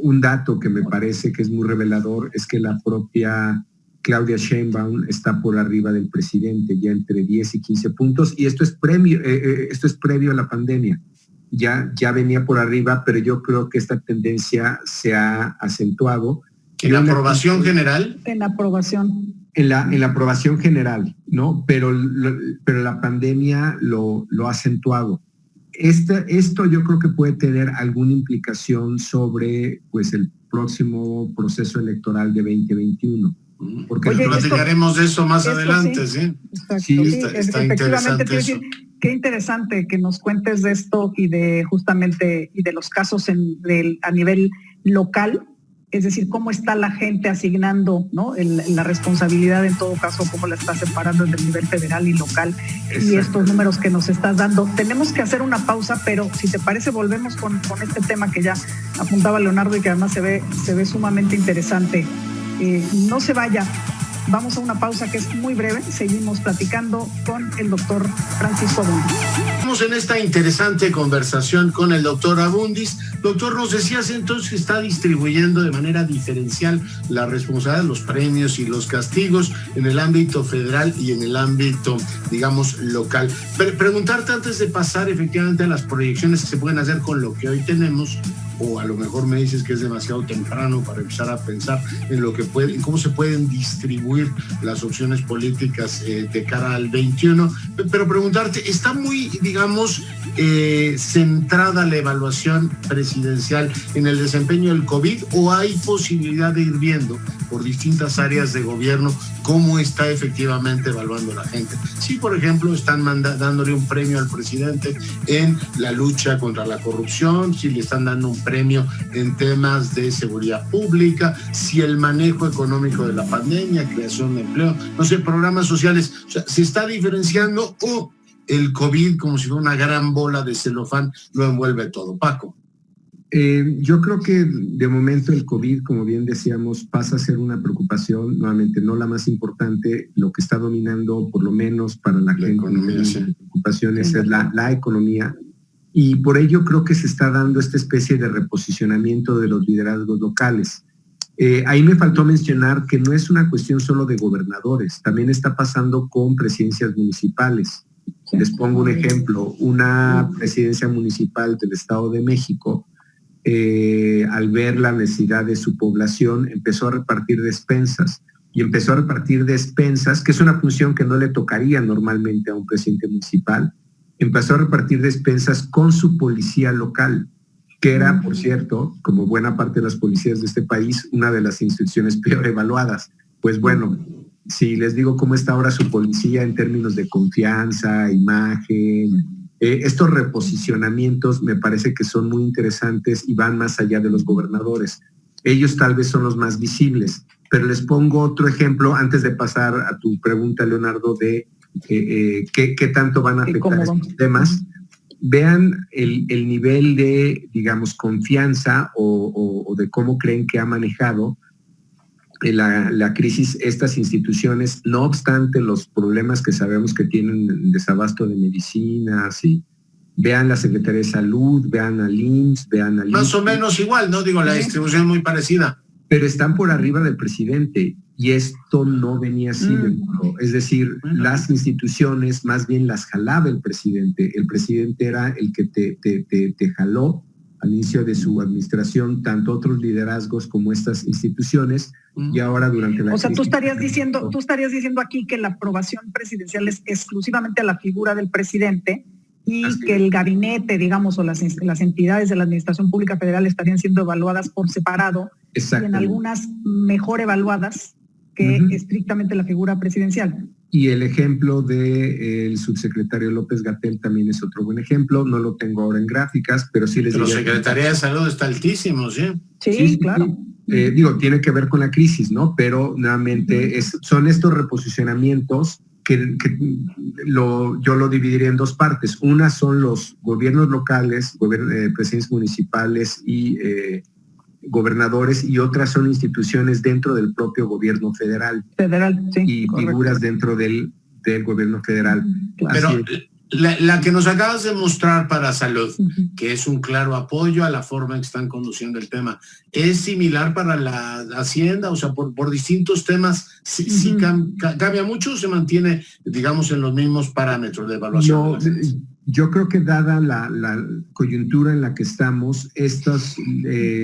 D: Un dato que me parece que es muy revelador es que la propia Claudia Sheinbaum está por arriba del presidente, ya entre 10 y 15 puntos, y esto es previo a la pandemia. Ya venía por arriba, pero yo creo que esta tendencia se ha acentuado.
B: ¿En la aprobación general?
A: En la aprobación.
D: En la aprobación general, ¿no? Pero la pandemia lo ha acentuado. Esto yo creo que puede tener alguna implicación sobre pues, el próximo proceso electoral de 2021. Porque
B: platicaremos de eso más adelante, ¿sí?
A: Exacto,
B: sí, está interesante eso.
A: Qué interesante que nos cuentes de esto y de justamente y de los casos a nivel local, es decir, cómo está la gente asignando, ¿no? La responsabilidad en todo caso, cómo la está separando entre el nivel federal y local. Exacto. Y estos números que nos estás dando. Tenemos que hacer una pausa, pero si te parece volvemos con este tema que ya apuntaba Leonardo y que además se ve sumamente interesante. No se vaya. Vamos a una pausa que es muy breve. Seguimos platicando con el doctor Francisco Abundis.
B: Estamos en esta interesante conversación con el doctor Abundis. Doctor, nos decías entonces que está distribuyendo de manera diferencial la responsabilidad, los premios y los castigos en el ámbito federal y en el ámbito, digamos, local. Preguntarte antes de pasar efectivamente a las proyecciones que se pueden hacer con lo que hoy tenemos, o a lo mejor me dices que es demasiado temprano para empezar a pensar en lo que en cómo se pueden distribuir las opciones políticas de cara al 21, pero preguntarte, ¿está muy, digamos, centrada la evaluación presidencial en el desempeño del COVID o hay posibilidad de ir viendo por distintas áreas de gobierno cómo está efectivamente evaluando la gente? Si, por ejemplo, están dándole un premio al presidente en la lucha contra la corrupción, si le están dando un premio en temas de seguridad pública, si el manejo económico de la pandemia, creación de empleo, no sé, programas sociales, o sea, ¿se está diferenciando o el COVID, como si fuera una gran bola de celofán, lo envuelve todo? Paco.
D: Yo creo que de momento el COVID, como bien decíamos, pasa a ser una preocupación, nuevamente no la más importante. Lo que está dominando, por lo menos para la gente,
B: economía, sí.
D: Preocupaciones es la economía, y por ello creo que se está dando esta especie de reposicionamiento de los liderazgos locales. Ahí me faltó mencionar que no es una cuestión solo de gobernadores, también está pasando con presidencias municipales. Les pongo un ejemplo, una presidencia municipal del Estado de México, al ver la necesidad de su población, empezó a repartir despensas, que es una función que no le tocaría normalmente a un presidente municipal. Empezó a repartir despensas con su policía local, que era, por cierto, como buena parte de las policías de este país, una de las instituciones peor evaluadas. Pues bueno, si les digo cómo está ahora su policía en términos de confianza, imagen, estos reposicionamientos me parece que son muy interesantes y van más allá de los gobernadores. Ellos tal vez son los más visibles, pero les pongo otro ejemplo antes de pasar a tu pregunta, Leonardo, de qué tanto van a afectar estos temas. Vean el nivel de, digamos, confianza o de cómo creen que ha manejado la crisis estas instituciones, no obstante los problemas que sabemos que tienen desabasto de medicinas. Y vean la Secretaría de Salud, vean al IMSS, vean al
B: más o menos igual, ¿no? Digo, la distribución es muy parecida.
D: Pero están por arriba del presidente y esto no venía así. Es decir, las instituciones más bien las jalaba el presidente. El presidente era el que te jaló al inicio de su administración, tanto otros liderazgos como estas instituciones, y ahora durante la...
A: O sea, tú estarías diciendo aquí que la aprobación presidencial es exclusivamente a la figura del presidente y que el gabinete, digamos, o las entidades de la Administración Pública Federal estarían siendo evaluadas por separado, y en algunas mejor evaluadas que estrictamente la figura presidencial.
D: Y el ejemplo del subsecretario López-Gatell también es otro buen ejemplo. No lo tengo ahora en gráficas, pero sí les digo.
B: Pero Secretaría de Salud está altísimo, ¿sí?
A: Sí, claro.
D: Tiene que ver con la crisis, ¿no? Pero nuevamente son estos reposicionamientos que yo lo dividiría en dos partes. Una son los gobiernos locales, presidentes municipales y gobernadores, y otras son instituciones dentro del propio gobierno federal.
A: Sí.
D: Y correcto. Figuras dentro del gobierno federal.
B: Pero la que nos acabas de mostrar para salud, que es un claro apoyo a la forma en que están conduciendo el tema, ¿es similar para la Hacienda? O sea, por distintos temas, ¿sí cambia mucho o se mantiene, digamos, en los mismos parámetros de evaluación?
D: No, yo creo que dada la coyuntura en la que estamos, estas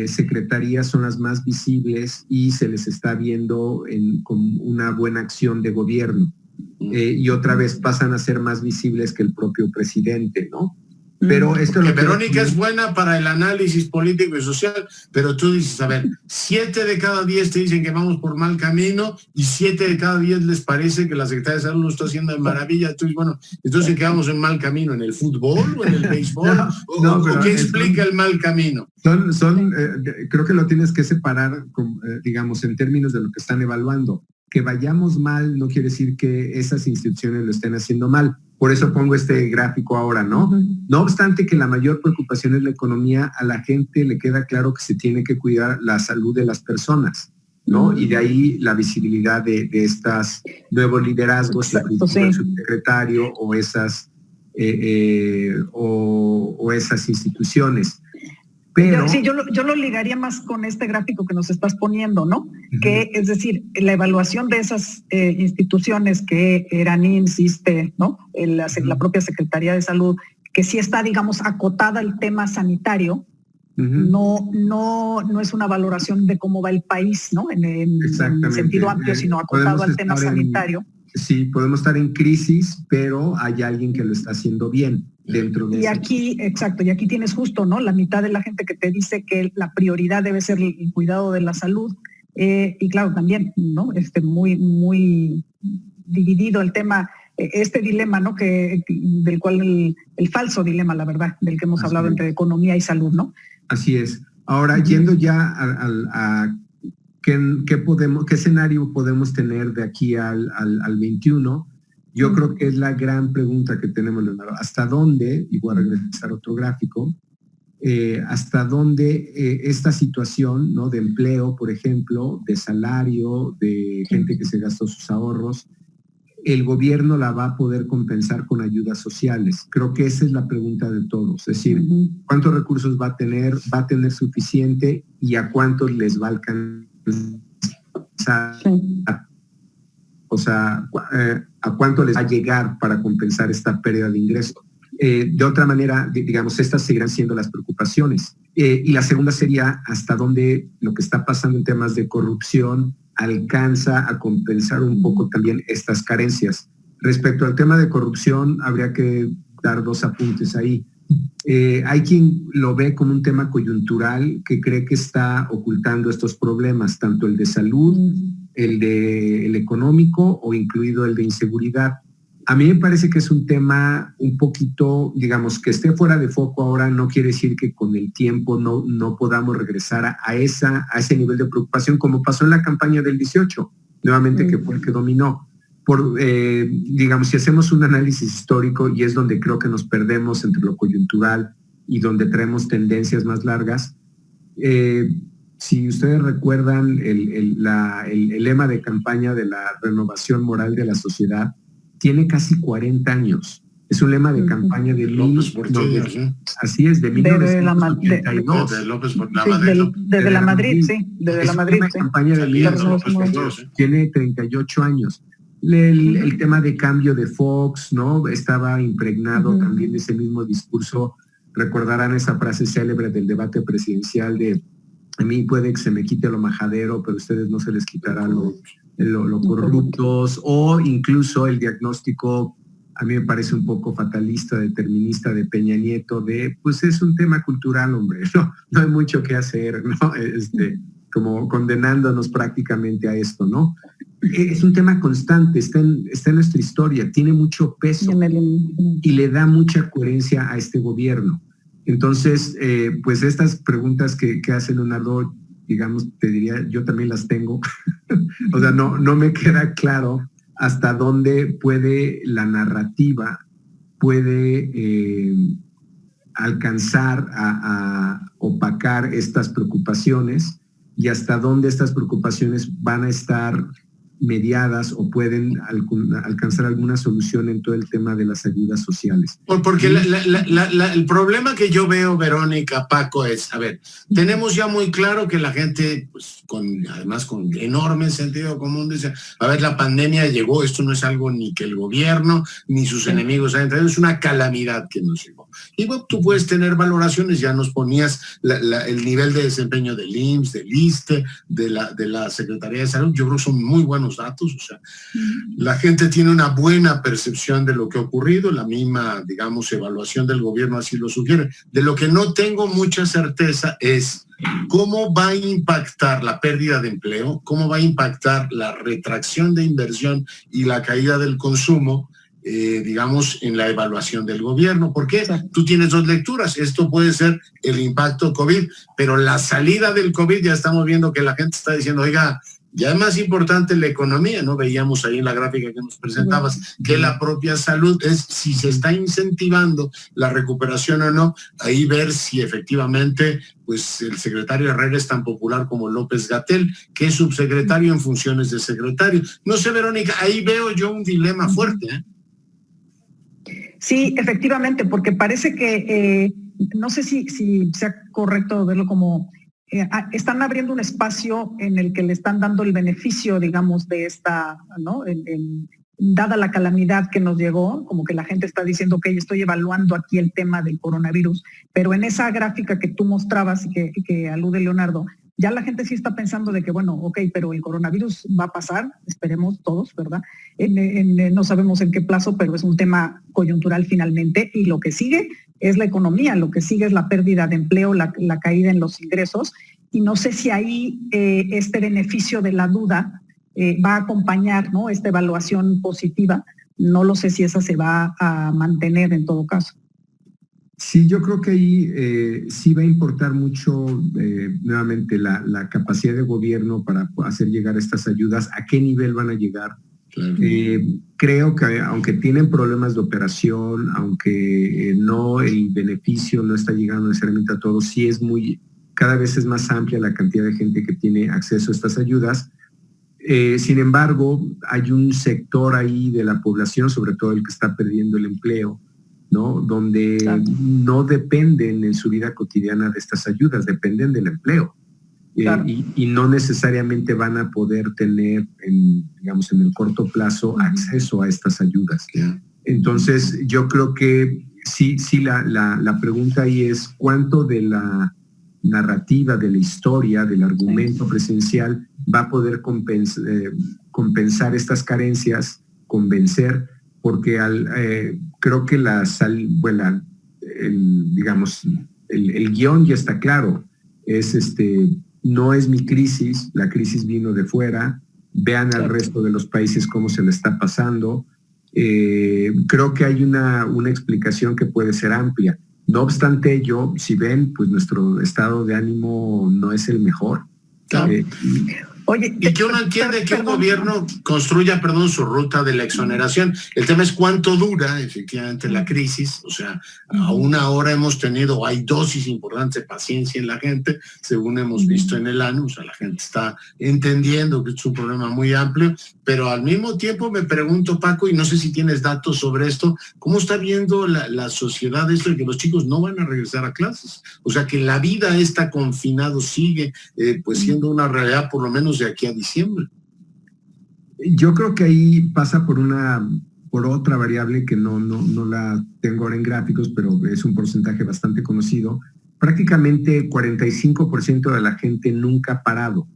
D: secretarías son las más visibles y se les está viendo con una buena acción de gobierno. Y otra vez pasan a ser más visibles que el propio presidente, ¿no? Pero esto
B: porque Verónica es buena para el análisis político y social, pero tú dices, a ver, 7 de cada 10 te dicen que vamos por mal camino y 7 de cada 10 les parece que la Secretaría de Salud lo está haciendo de maravilla. Entonces, bueno, entonces ¿qué vamos en mal camino? ¿En el fútbol o en el béisbol? ¿O qué explica el mal camino?
D: Creo que lo tienes que separar, digamos, en términos de lo que están evaluando. Que vayamos mal no quiere decir que esas instituciones lo estén haciendo mal. Por eso pongo este gráfico ahora, ¿no? No obstante que la mayor preocupación es la economía, a la gente le queda claro que se tiene que cuidar la salud de las personas, ¿no? Y de ahí la visibilidad de estos nuevos liderazgos, el subsecretario o esas instituciones. Pero
A: yo lo ligaría más con este gráfico que nos estás poniendo, ¿no? Que es decir, la evaluación de esas instituciones que eran IMSS, ¿no? La propia Secretaría de Salud, que sí está, digamos, acotada al tema sanitario, no es una valoración de cómo va el país, ¿no? En sentido amplio, sino acotado al tema sanitario.
D: Sí, podemos estar en crisis, pero hay alguien que lo está haciendo bien dentro de eso.
A: Exacto, y aquí tienes justo, ¿no? La mitad de la gente que te dice que la prioridad debe ser el cuidado de la salud, y claro, también, ¿no? Muy, muy dividido el tema, este dilema, ¿no? Del cual el falso dilema, la verdad, del que hemos hablado entre economía y salud, ¿no?
D: Así es. Ahora, yendo ya a ¿qué escenario podemos tener de aquí al 21? Yo creo que es la gran pregunta que tenemos, Leonardo. ¿Hasta dónde, y voy a regresar a otro gráfico, hasta dónde esta situación, ¿no? De empleo, por ejemplo, de salario, de gente que se gastó sus ahorros, el gobierno la va a poder compensar con ayudas sociales? Creo que esa es la pregunta de todos. Es decir, ¿cuántos recursos va a tener suficiente y a cuántos les va a alcanzar? O sea, ¿a cuánto les va a llegar para compensar esta pérdida de ingresos? De otra manera, digamos, estas seguirán siendo las preocupaciones. Y la segunda sería hasta dónde lo que está pasando en temas de corrupción alcanza a compensar un poco también estas carencias. Respecto al tema de corrupción, habría que dar 2 apuntes ahí. Hay quien lo ve como un tema coyuntural que cree que está ocultando estos problemas, tanto el de salud, el económico o incluido el de inseguridad. A mí me parece que es un tema un poquito, digamos, que esté fuera de foco ahora no quiere decir que con el tiempo no podamos regresar a ese nivel de preocupación como pasó en la campaña del 18, nuevamente que fue el que dominó. Digamos, si hacemos un análisis histórico, y es donde creo que nos perdemos entre lo coyuntural y donde traemos tendencias más largas, si ustedes recuerdan el lema de campaña de la renovación moral de la sociedad, tiene casi 40 años. Es un lema de campaña de así es, de 1982.
B: De López Portillo.
A: Desde la Madrid, sí. Desde la Madrid, sí.
D: Campaña de tiene 38 años. El tema de cambio de Fox, ¿no? Estaba impregnado también de ese mismo discurso. Recordarán esa frase célebre del debate presidencial de a mí puede que se me quite lo majadero, pero a ustedes no se les quitará lo corruptos, o incluso el diagnóstico, a mí me parece un poco fatalista, determinista de Peña Nieto, pues es un tema cultural, hombre, no hay mucho que hacer, ¿no? Como condenándonos prácticamente a esto, ¿no? es un tema constante, está en nuestra historia, tiene mucho peso y le da mucha coherencia a este gobierno. Entonces, pues estas preguntas que hace Leonardo, digamos, te diría, yo también las tengo. O sea, no me queda claro hasta dónde la narrativa puede alcanzar a opacar estas preocupaciones y hasta dónde estas preocupaciones van a estar mediadas o pueden alcanzar alguna solución en todo el tema de las ayudas sociales.
B: Porque el problema que yo veo, Verónica, Paco, es, a ver, tenemos ya muy claro que la gente, pues, además con enorme sentido común, dice, a ver, la pandemia llegó, esto no es algo ni que el gobierno ni sus enemigos hayan traído, es una calamidad que nos llegó. Y bueno, tú puedes tener valoraciones, ya nos ponías el nivel de desempeño del IMSS, del ISSSTE, de la Secretaría de Salud, yo creo que son muy buenos datos, o sea, la gente tiene una buena percepción de lo que ha ocurrido, la misma, digamos, evaluación del gobierno así lo sugiere. De lo que no tengo mucha certeza es cómo va a impactar la pérdida de empleo, cómo va a impactar la retracción de inversión y la caída del consumo, digamos, en la evaluación del gobierno. ¿Por qué? Tú tienes dos lecturas. Esto puede ser el impacto COVID, pero la salida del COVID ya estamos viendo que la gente está diciendo, oiga, ya es más importante la economía, ¿no? Veíamos ahí en la gráfica que nos presentabas que la propia salud es si se está incentivando la recuperación o no, ahí ver si efectivamente pues el secretario Herrera es tan popular como López-Gatell, que es subsecretario en funciones de secretario. No sé, Verónica, ahí veo yo un dilema fuerte, ¿eh?
A: Sí, efectivamente, porque parece que, no sé si sea correcto verlo como, están abriendo un espacio en el que le están dando el beneficio, digamos, de esta, ¿no? Dada la calamidad que nos llegó, como que la gente está diciendo, ok, estoy evaluando aquí el tema del coronavirus, pero en esa gráfica que tú mostrabas y que alude Leonardo, ya la gente sí está pensando de que, bueno, ok, pero el coronavirus va a pasar, esperemos todos, ¿verdad? No sabemos en qué plazo, pero es un tema coyuntural finalmente, y lo que sigue es la economía, lo que sigue es la pérdida de empleo, la caída en los ingresos, y no sé si ahí este beneficio de la duda va a acompañar, ¿no?, esta evaluación positiva. No lo sé si esa se va a mantener en todo caso.
D: Sí, yo creo que ahí sí va a importar mucho nuevamente la capacidad de gobierno para hacer llegar estas ayudas, a qué nivel van a llegar. Claro. Creo que aunque tienen problemas de operación, aunque el beneficio no está llegando necesariamente a todos, sí cada vez es más amplia la cantidad de gente que tiene acceso a estas ayudas. Sin embargo, hay un sector ahí de la población, sobre todo el que está perdiendo el empleo, ¿no? Donde no dependen en su vida cotidiana de estas ayudas, dependen del empleo. Claro. Y no necesariamente van a poder tener, digamos, en el corto plazo, acceso a estas ayudas. Entonces, yo creo que sí la pregunta ahí es cuánto de la narrativa, de la historia, del argumento presencial va a poder compensar estas carencias, convencer, porque creo que el guión ya está claro. No es mi crisis, la crisis vino de fuera. Vean al resto de los países cómo se le está pasando. Creo que hay una explicación que puede ser amplia. No obstante ello, si ven, pues nuestro estado de ánimo no es el mejor.
B: Claro. Oye, y que uno entiende que un gobierno construya, su ruta de la exoneración. El tema es cuánto dura efectivamente la crisis. O sea, aún ahora hay dosis importantes de paciencia en la gente, según hemos visto en el año. O sea, la gente está entendiendo que es un problema muy amplio, pero al mismo tiempo me pregunto, Paco, y no sé si tienes datos sobre esto, ¿cómo está viendo la sociedad esto de que los chicos no van a regresar a clases? O sea, que la vida está confinado sigue pues siendo una realidad por lo menos de aquí a diciembre.
D: Yo creo que ahí pasa por otra variable que no la tengo ahora en gráficos, pero es un porcentaje bastante conocido. Prácticamente 45% de la gente nunca ha parado,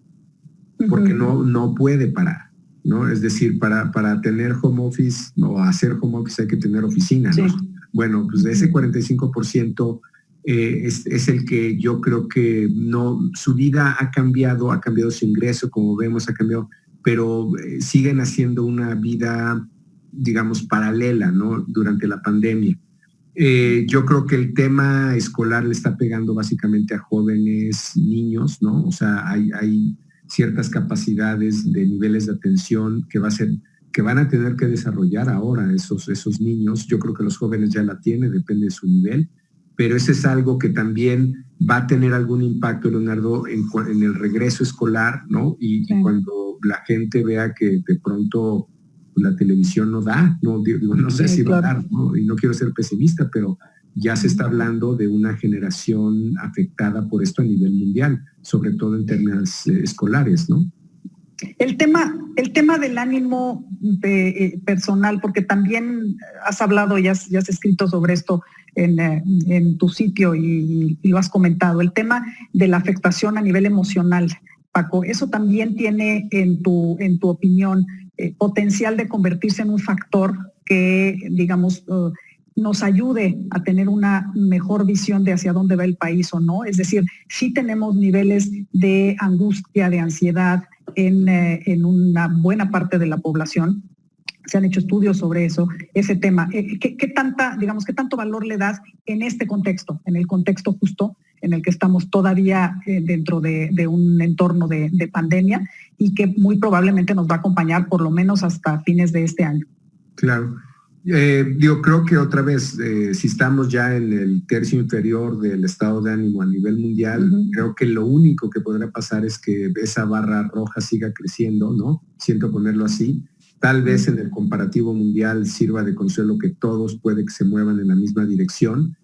D: porque no puede parar, ¿no? Es decir, para tener home office o hacer home office hay que tener oficina, ¿no? Sí. Bueno, pues de ese 45% es el que yo creo que su vida ha cambiado su ingreso, como vemos, ha cambiado, pero siguen haciendo una vida, digamos, paralela, ¿no? Durante la pandemia. Yo creo que el tema escolar le está pegando básicamente a jóvenes niños, ¿no? O sea, hay ciertas capacidades de niveles de atención que van a tener que desarrollar ahora esos niños. Yo creo que los jóvenes ya la tienen, depende de su nivel, pero ese es algo que también va a tener algún impacto, Leonardo, en el regreso escolar, ¿no? Y cuando la gente vea que de pronto la televisión no da, no sé si va a dar, ¿no? Y no quiero ser pesimista, pero ya se está hablando de una generación afectada por esto a nivel mundial, sobre todo en términos escolares, ¿no?
A: El tema del ánimo personal, porque también has hablado y has escrito sobre esto en tu sitio y lo has comentado, el tema de la afectación a nivel emocional, Paco, eso también tiene en tu opinión potencial de convertirse en un factor que, digamos, nos ayude a tener una mejor visión de hacia dónde va el país o no. Es decir, sí tenemos niveles de angustia, de ansiedad en una buena parte de la población. Se han hecho estudios sobre eso, ese tema. ¿Qué tanto valor le das en este contexto, en el contexto justo en el que estamos todavía dentro de un entorno de pandemia y que muy probablemente nos va a acompañar por lo menos hasta fines de este año?
D: Claro. Yo creo que otra vez, si estamos ya en el tercio inferior del estado de ánimo a nivel mundial, creo que lo único que podrá pasar es que esa barra roja siga creciendo, ¿no? Siento ponerlo así. Tal vez en el comparativo mundial sirva de consuelo que todos puede que se muevan en la misma dirección.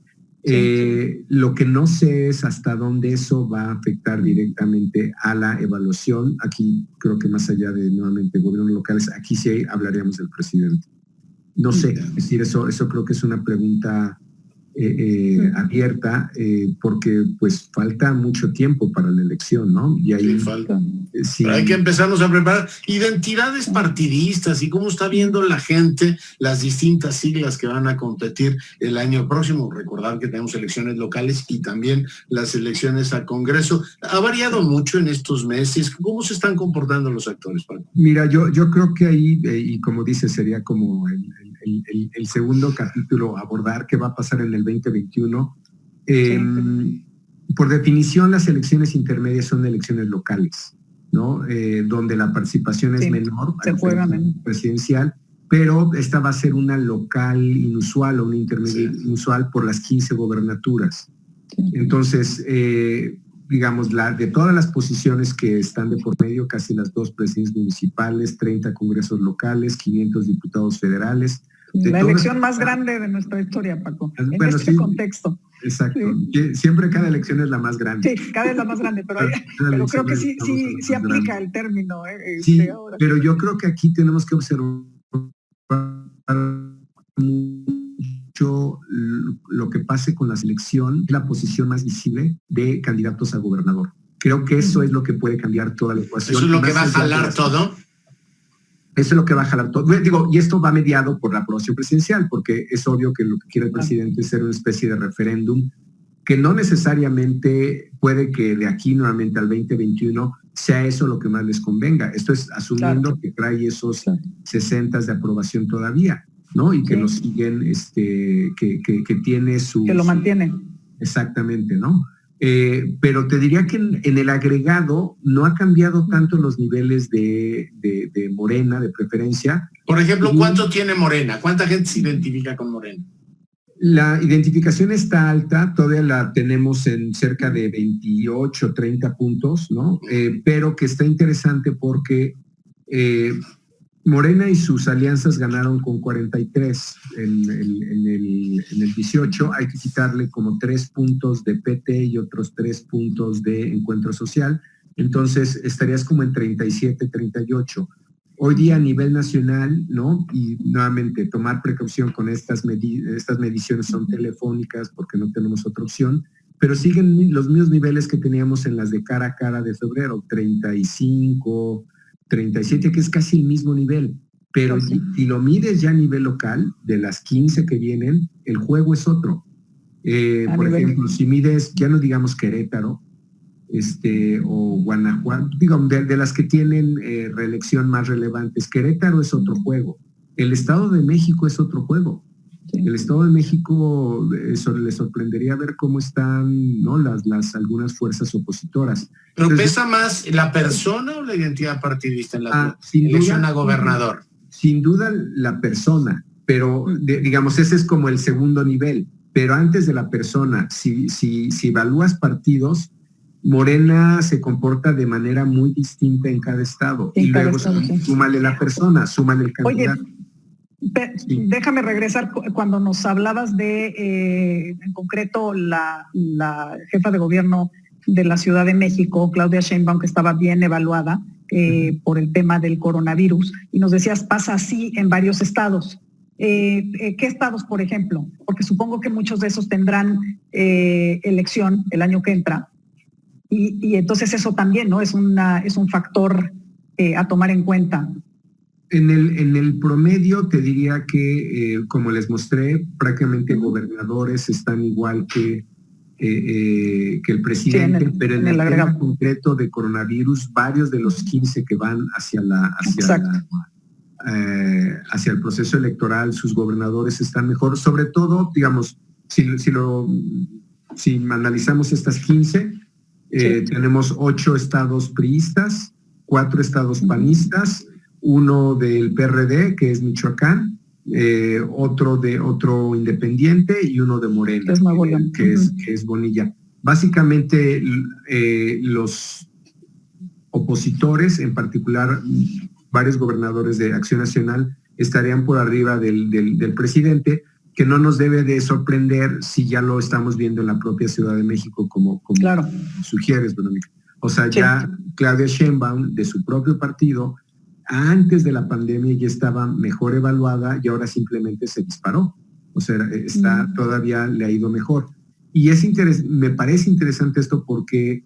D: Lo que no sé es hasta dónde eso va a afectar directamente a la evaluación. Aquí creo que más allá de nuevamente gobiernos locales, aquí sí hablaríamos del presidente. No sé, es decir, eso creo que es una pregunta abierta porque pues falta mucho tiempo para la elección, ¿no? Y ahí
B: falta. Sí. Pero hay que empezarnos a preparar identidades partidistas y cómo está viendo la gente las distintas siglas que van a competir el año próximo. Recordar que tenemos elecciones locales y también las elecciones a Congreso. Ha variado mucho en estos meses. ¿Cómo se están comportando los actores, Paco?
D: Mira, yo creo que ahí, y como dices, sería como el segundo capítulo, abordar qué va a pasar en el 2021. Por definición, las elecciones intermedias son elecciones locales, ¿no? Donde la participación es menor,
A: se juega menos,
D: presidencial, pero esta va a ser una local inusual o una intermedia inusual por las 15 gobernaturas. Entonces, digamos, de todas las posiciones que están de por medio, casi las 2 presidencias municipales, 30 congresos locales, 500 diputados federales.
A: La elección más grande de nuestra historia, Paco, en este contexto.
D: Exacto. Sí. Siempre cada elección es la más grande.
A: Sí, cada vez la más grande, pero creo que sí aplica el término.
D: Sí, ahora. Pero yo creo que aquí tenemos que observar mucho lo que pase con la selección, la posición más visible de candidatos a gobernador. Creo que eso es lo que puede cambiar toda la ecuación.
B: ¿Eso es lo que va a jalar todo?
D: Eso es lo que va a jalar todo. Digo, y esto va mediado por la aprobación presidencial, porque es obvio que lo que quiere el presidente es ser una especie de referéndum que no necesariamente puede que de aquí nuevamente al 2021 sea eso lo que más les convenga. Esto es asumiendo que trae esos 60 de aprobación todavía, ¿no? Y que lo siguen, que tiene su...
A: Que lo mantiene.
D: Exactamente, ¿no? Pero te diría que en el agregado no ha cambiado tanto los niveles de Morena, de preferencia.
B: Por ejemplo, ¿cuánto tiene Morena? ¿Cuánta gente se identifica con Morena?
D: La identificación está alta, todavía la tenemos en cerca de 28, 30 puntos, ¿no? Pero que está interesante porque Morena y sus alianzas ganaron con 43 en el 18. Hay que quitarle como 3 puntos de PT y otros 3 puntos de Encuentro Social. Entonces estarías como en 37, 38. Hoy día a nivel nacional, ¿no? Y nuevamente tomar precaución con estas mediciones son telefónicas porque no tenemos otra opción, pero siguen los mismos niveles que teníamos en las de cara a cara de febrero, 35, 37, que es casi el mismo nivel. Pero si lo mides ya a nivel local, de las 15 que vienen, el juego es otro. Por ejemplo, si mides, ya no digamos Querétaro, o Guanajuato, digo, de las que tienen reelección más relevantes. Querétaro es otro juego. El Estado de México es otro juego. El Estado de México, eso les sorprendería ver cómo están, ¿no? algunas fuerzas opositoras.
B: ¿Pero pesa más la persona o la identidad partidista en la elección a gobernador?
D: Sin duda la persona, pero digamos, ese es como el segundo nivel. Pero antes de la persona, si evalúas partidos, Morena se comporta de manera muy distinta en cada estado. Y luego súmale la persona, súmale el candidato.
A: Oye, déjame regresar cuando nos hablabas de, en concreto, la jefa de gobierno de la Ciudad de México, Claudia Sheinbaum, que estaba bien evaluada por el tema del coronavirus, y nos decías, pasa así en varios estados. ¿Qué estados, por ejemplo? Porque supongo que muchos de esos tendrán elección el año que entra, y entonces eso también, ¿no? Es un factor a tomar en cuenta.
D: En el promedio te diría que, como les mostré, prácticamente gobernadores están igual que el presidente, pero en el tema concreto de coronavirus, varios de los 15 que van hacia el proceso electoral, sus gobernadores están mejor. Sobre todo, digamos, si analizamos estas 15, tenemos 8 estados priistas, 4 estados panistas, uno del PRD, que es Michoacán, otro independiente y uno de Morena, que es Bonilla. Básicamente, los opositores, en particular varios gobernadores de Acción Nacional, estarían por arriba del presidente, que no nos debe de sorprender si ya lo estamos viendo en la propia Ciudad de México, como claro, sugieres, Verónica. O sea, ya Claudia Sheinbaum, de su propio partido, antes de la pandemia ya estaba mejor evaluada y ahora simplemente se disparó. O sea, todavía le ha ido mejor. Y me parece interesante esto porque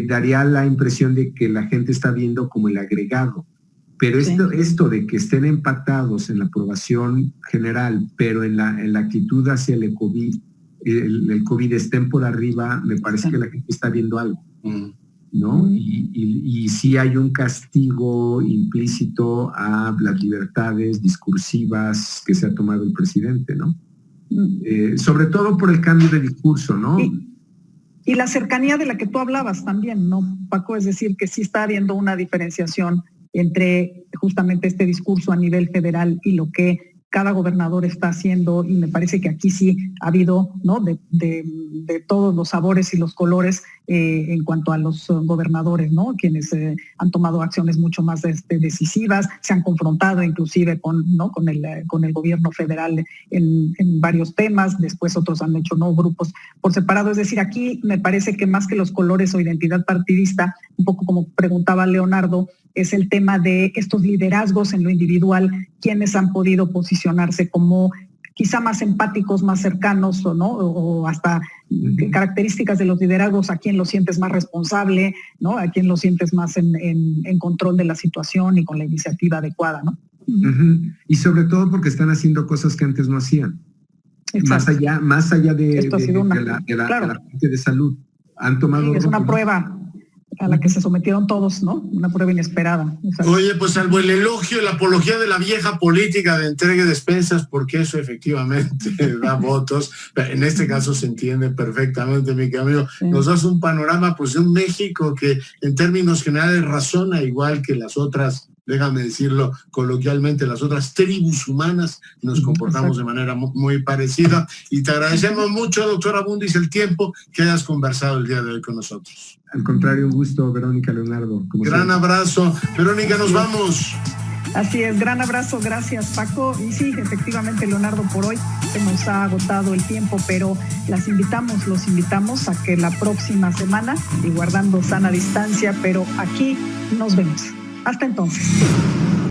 D: daría la impresión de que la gente está viendo como el agregado. Pero esto de que estén empatados en la aprobación general, pero en la actitud hacia el COVID, el COVID estén por arriba, me parece que la gente está viendo algo. ¿No? Y sí hay un castigo implícito a las libertades discursivas que se ha tomado el presidente, ¿no? Sobre todo por el cambio de discurso, ¿no?
A: Y la cercanía de la que tú hablabas también, ¿no, Paco? Es decir, que sí está habiendo una diferenciación entre justamente este discurso a nivel federal y lo que cada gobernador está haciendo, y me parece que aquí sí ha habido, ¿no?, de todos los sabores y los colores en cuanto a los gobernadores, ¿no?, quienes han tomado acciones mucho más decisivas, se han confrontado inclusive con el gobierno federal en varios temas, después otros han hecho grupos por separado. Es decir, aquí me parece que más que los colores o identidad partidista, un poco como preguntaba Leonardo, es el tema de estos liderazgos en lo individual, quienes han podido posicionarse como quizá más empáticos, más cercanos, ¿no? O hasta características de los liderazgos, a quién lo sientes más responsable, ¿no? A quién lo sientes más en control de la situación y con la iniciativa adecuada, ¿no?
D: Y sobre todo porque están haciendo cosas que antes no hacían. Más allá de la parte de salud. Han tomado...
A: es una prueba a la que se sometieron todos, ¿no? Una prueba inesperada.
B: Oye, pues salvo el elogio y la apología de la vieja política de entrega de despensas, porque eso efectivamente da votos, en este caso se entiende perfectamente, mi amigo. Nos das un panorama pues de un México que en términos generales razona igual que las otras, déjame decirlo coloquialmente, las otras tribus humanas, nos comportamos de manera muy parecida, y te agradecemos mucho, doctora Abundis, el tiempo que hayas conversado el día de hoy con nosotros.
D: Al contrario, un gusto, Verónica, Leonardo.
B: Gran abrazo. Verónica, nos vamos.
A: Así es, gran abrazo, gracias, Paco. Y sí, efectivamente, Leonardo, por hoy se nos ha agotado el tiempo, pero los invitamos a que la próxima semana, y guardando sana distancia, pero aquí nos vemos. Hasta entonces.